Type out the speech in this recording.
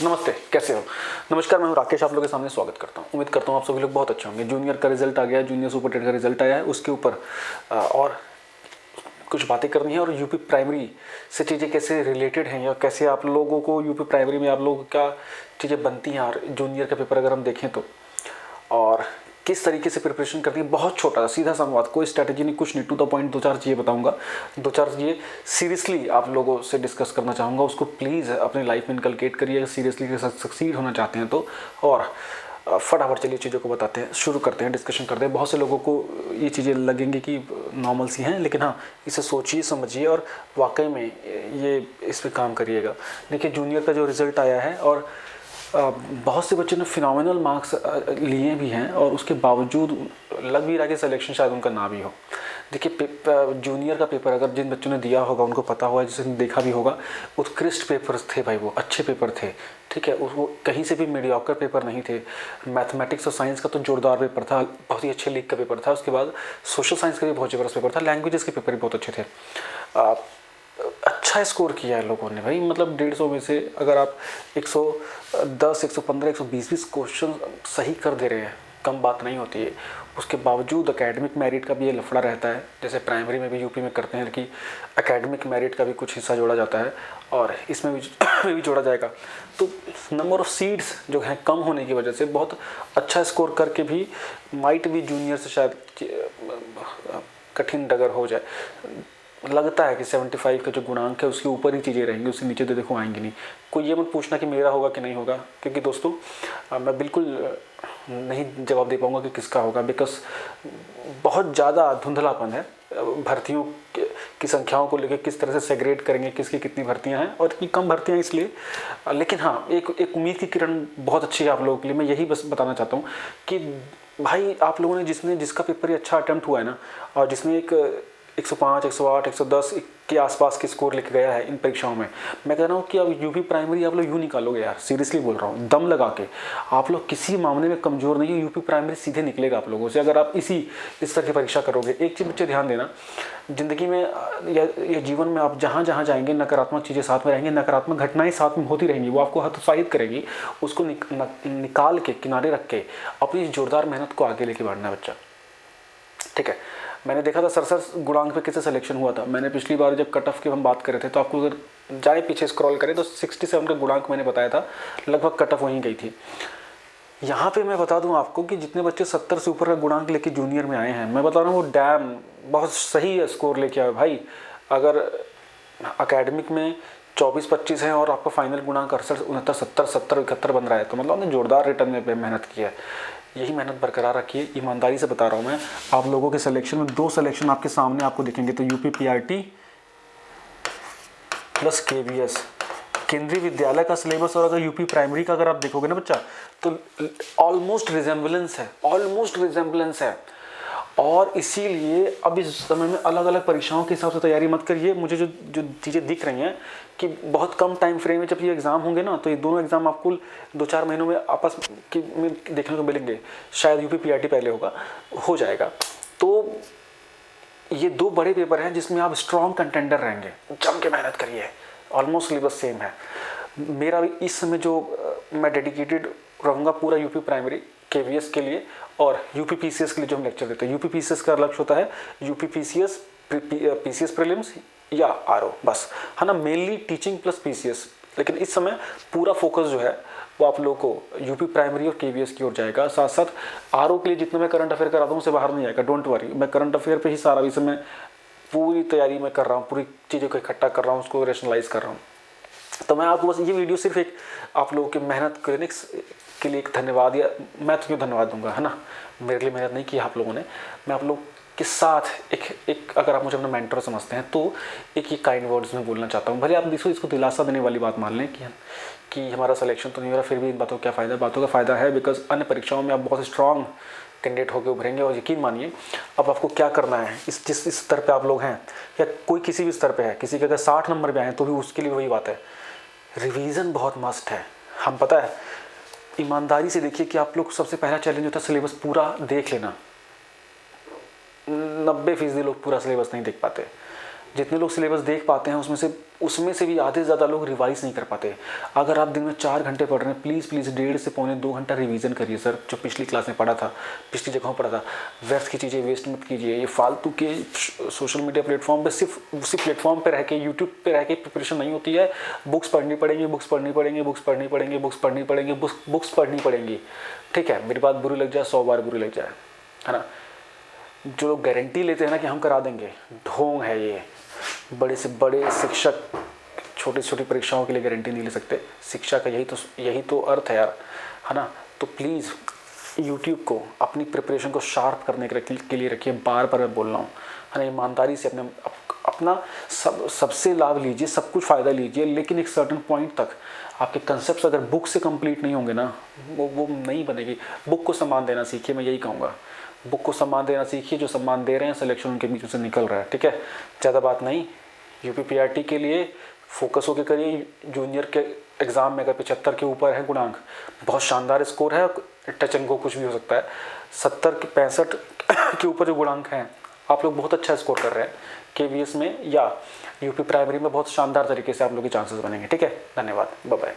नमस्ते, कैसे हो? नमस्कार, मैं हूं राकेश, आप लोगों के सामने स्वागत करता हूं। उम्मीद करता हूं आप सभी लोग बहुत अच्छे होंगे। जूनियर का रिजल्ट आ गया है, जूनियर सुपर टेट का रिजल्ट आया है, उसके ऊपर और कुछ बातें करनी है और यूपी प्राइमरी से चीज़ें कैसे रिलेटेड हैं या कैसे आप लोगों को यूपी प्राइमरी में आप लोगों को क्या चीज़ें बनती हैं और जूनियर का पेपर अगर हम देखें तो, और किस तरीके से प्रिपरेशन करनी है। बहुत छोटा सीधा संवाद, कोई स्ट्रैटेजी नहीं, कुछ नहीं, टू द पॉइंट। दो चार चीज़ें बताऊंगा, दो चार चीज़ें सीरियसली आप लोगों से डिस्कस करना चाहूँगा। उसको प्लीज़ अपनी लाइफ में इनकलकेट करिए सीरियसली के साथ सक्सीड होना चाहते हैं तो। और फटाफट चलिए चीज़ों को बताते हैं, शुरू करते हैं, डिस्कशन करते हैं। बहुत से लोगों को ये चीज़ें लगेंगी कि नॉर्मल सी हैं, लेकिन हाँ, इसे सोचिए, समझिए और वाकई में ये इस पर काम करिएगा। देखिए, जूनियर का जो रिज़ल्ट आया है और बहुत से बच्चों ने फिनोमिनल मार्क्स लिए भी हैं और उसके बावजूद लग भी रहा है कि सिलेक्शन शायद उनका ना भी हो। देखिए, जूनियर का पेपर अगर जिन बच्चों ने दिया होगा उनको पता होगा, जिसने देखा भी होगा, उत्कृष्ट पेपर्स थे भाई, वो अच्छे पेपर थे। ठीक है, वो कहीं से भी मीडियोकर पेपर नहीं थे। मैथमेटिक्स और साइंस का तो जोरदार पेपर था, बहुत ही अच्छे लीग का पेपर था। उसके बाद सोशल साइंस का भी बहुत ज़बरदस्त पेपर था, लैंग्वेजेस के पेपर भी बहुत अच्छे थे। अच्छा स्कोर किया है लोगों ने भाई, मतलब 150 में से अगर आप 110, 115, 120 क्वेश्चन सही कर दे रहे हैं, कम बात नहीं होती है। उसके बावजूद एकेडमिक मेरिट का भी ये लफड़ा रहता है, जैसे प्राइमरी में भी यूपी में करते हैं कि एकेडमिक मेरिट का भी कुछ हिस्सा जोड़ा जाता है और इसमें भी जोड़ा जाएगा। तो नंबर ऑफ सीट्स जो हैं कम होने की वजह से बहुत अच्छा स्कोर करके भी माइट भी जूनियर से शायद कठिन डगर हो जाए। लगता है कि 75 का जो गुणांक है उसके ऊपर ही चीज़ें रहेंगी, उससे नीचे तो देखो आएंगी नहीं। कोई ये मत पूछना कि मेरा होगा कि नहीं होगा, क्योंकि दोस्तों मैं बिल्कुल नहीं जवाब दे पाऊंगा कि किसका होगा, बिकॉज बहुत ज़्यादा धुंधलापन है। भर्तियों की संख्याओं को लेकर किस तरह से सेग्रेट करेंगे, किसकी कितनी भर्तियां हैं और इतनी कम भर्तियां इसलिए। लेकिन हाँ, एक उम्मीद की किरण बहुत अच्छी है आप लोगों के लिए। मैं यही बस बताना चाहता हूँ कि भाई, आप लोगों ने जिसका पेपर ही अच्छा अटेम्प्ट हुआ है ना, और जिसने एक 105, 108, 110 के आसपास के स्कोर लेके गया है इन परीक्षाओं में, मैं कह रहा हूँ कि अब यूपी प्राइमरी आप लोग यूँ निकालोगे यार, सीरियसली बोल रहा हूँ, दम लगा के। आप लोग किसी मामले में कमज़ोर नहीं है, यूपी प्राइमरी सीधे निकलेगा आप लोगों से अगर आप इस तरह की परीक्षा करोगे। एक चीज़ बच्चे ध्यान देना, ज़िंदगी में या जीवन में आप जहाँ जहाँ जाएंगे नकारात्मक चीज़ें साथ में रहेंगी, नकारात्मक घटनाएं साथ में होती रहेंगी, वो आपको हतोत्साहित करेंगी। उसको निकाल के किनारे रख के अपनी जोरदार मेहनत को आगे लेके बढ़ना है बच्चा। ठीक है, मैंने देखा था सर गुणांक पे कैसे सिलेक्शन हुआ था। मैंने पिछली बार जब कट ऑफ की हम बात कर रहे थे तो आपको अगर जाए पीछे स्क्रॉल करें तो 67 का गुणांक मैंने बताया था, लगभग कट ऑफ वहीं गई थी। यहाँ पे मैं बता दूं आपको कि जितने बच्चे 70 से ऊपर का गुणांक लेके जूनियर में आए हैं, मैं बता रहा हूँ वो डैम बहुत सही स्कोर लेके आए भाई। अगर अकेडमिक में 24-25 है और आपका फाइनल गुणांक 68, 69, 70, 70, 71 बन रहा है, तो मतलब आपने जोरदार रिटर्न में मेहनत की है। यही मेहनत बरकरार रखिए, ईमानदारी से बता रहा हूँ मैं। आप लोगों के सिलेक्शन में 2 सिलेक्शन आपके सामने आपको दिखेंगे, तो यूपी पीआरटी प्लस केवीएस, केंद्रीय विद्यालय का सिलेबस, और अगर यूपी प्राइमरी का अगर आप देखोगे ना बच्चा, तो ऑलमोस्ट रिजेम्बलेंस है। और इसीलिए अब इस समय में अलग अलग परीक्षाओं के हिसाब से तैयारी मत करिए। मुझे जो चीज़ें दिख रही हैं कि बहुत कम टाइम फ्रेम में जब ये एग्ज़ाम होंगे ना, तो ये दोनों एग्ज़ाम आपको 2-4 महीनों में आपस में देखने को मिलेंगे। शायद यूपी पीआरटी पहले हो जाएगा। तो ये 2 बड़े पेपर हैं जिसमें आप स्ट्रॉन्ग कंटेंडर रहेंगे, जम के मेहनत करिए। ऑलमोस्ट सिलेबस सेम है मेरा भी इस समय, जो मैं डेडिकेटेड रहूँगा पूरा यूपी प्राइमरी केवीएस के लिए और यूपी पीसीएस के लिए जो हम लेक्चर देते हैं। यूपी पीसीएस का लक्ष्य होता है यूपी पीसीएस, पीसीएस प्रीलिम्स या आरओ, बस है ना, मेनली टीचिंग प्लस पीसीएस। लेकिन इस समय पूरा फोकस जो है वो आप लोगों को यूपी प्राइमरी और केवीएस की ओर जाएगा। साथ साथ आरओ के लिए जितना मैं करंट अफेयर कराता हूँ उससे बाहर नहीं आएगा, डोंट वरी। मैं करंट अफेयर पे ही सारा इस समय पूरी तैयारी मैं कर रहा हूँ, पूरी चीज़ों को इकट्ठा कर रहा हूँ, उसको रेशनलाइज कर रहा हूँ। तो मैं आपको बस ये वीडियो सिर्फ एक आप लोगों की मेहनत करने के लिए एक धन्यवाद, या मैं तो क्यों धन्यवाद दूंगा, है ना, मेरे लिए मेहनत नहीं की आप लोगों ने। मैं आप लोग के साथ एक अगर आप मुझे अपना मेंटर समझते हैं तो एक ये काइंड वर्ड्स में बोलना चाहता हूँ। भले आप इसको दिलासा देने वाली बात मान लें कि हमारा सिलेक्शन तो नहीं हो रहा, फिर भी इन बातों का क्या फ़ायदा। बातों का फ़ायदा है बिकॉज अन्य परीक्षाओं में आप बहुत स्ट्रॉन्ग कैंडिडेट होकर उभरेंगे। और यकीन मानिए, अब आपको क्या करना है, जिस स्तर पे आप लोग हैं या कोई किसी भी स्तर पे है, किसी के अगर 60 नंबर पे आए तो भी उसके लिए वही बात है, रिवीजन बहुत मस्ट है। हम पता है, ईमानदारी से देखिए कि आप लोग सबसे पहला चैलेंज होता है सिलेबस पूरा देख लेना। 90% लोग पूरा सिलेबस नहीं देख पाते। जितने लोग सिलेबस देख पाते हैं उसमें से भी आधे से ज़्यादा लोग रिवाइज नहीं कर पाते। अगर आप दिन में 4 घंटे पढ़ रहे हैं, प्लीज़ 1.5 से पौने 2 घंटा रिवीजन करिए सर, जो पिछली क्लास में पढ़ा था, पिछली जगहों पढ़ा था। व्यर्थ की चीज़ें वेस्ट मत कीजिए। ये फालतू के सोशल मीडिया प्लेटफॉर्म पर सिर्फ उसी प्लेटफॉर्म पर रह के, यूट्यूब पर रह के प्रिपरेशन नहीं होती है। बुक्स पढ़नी पड़ेंगी, बुक्स पढ़नी पड़ेंगी, बुक्स पढ़नी पड़ेंगी, बुक्स पढ़नी पड़ेंगी, बुक्स पढ़नी पड़ेंगी। ठीक है, मेरी बात बुरी लग जाए, 100 बार बुरी लग जाए, है ना। जो लोग गारंटी लेते हैं ना कि हम करा देंगे, ढोंग है ये। बड़े से बड़े शिक्षक छोटी छोटी परीक्षाओं के लिए गारंटी नहीं ले सकते। शिक्षा का यही तो अर्थ है यार, है ना। तो प्लीज़ यूट्यूब को अपनी प्रिपरेशन को शार्प करने के लिए रखिए। बार बार मैं बोल रहा हूँ, है ना। ईमानदारी से अपना सबसे लाभ लीजिए, सब कुछ फ़ायदा लीजिए, लेकिन एक सर्टेन पॉइंट तक आपके कंसेप्ट अगर बुक से कंप्लीट नहीं होंगे ना, वो नहीं बनेगी। बुक को सम्मान देना सीखिए, मैं यही कहूँगा। बुक को सम्मान देना सीखिए। जो सम्मान दे रहे हैं सिलेक्शन उनके बीच में से निकल रहा है। ठीक है, ज़्यादा बात नहीं। यूपीपीआरटी के लिए फोकस होकर करिए। जूनियर के एग्ज़ाम में अगर 75 के ऊपर है गुणांक, बहुत शानदार स्कोर है, टच एंड गो कुछ भी हो सकता है। 70 के 65 के ऊपर जो गुणांक हैं, आप लोग बहुत अच्छा स्कोर कर रहे हैं। केवीएस में या यूपी प्राइमरी में बहुत शानदार तरीके से आप लोग के चांसेस बनेंगे। ठीक है, धन्यवाद, बाय बाय।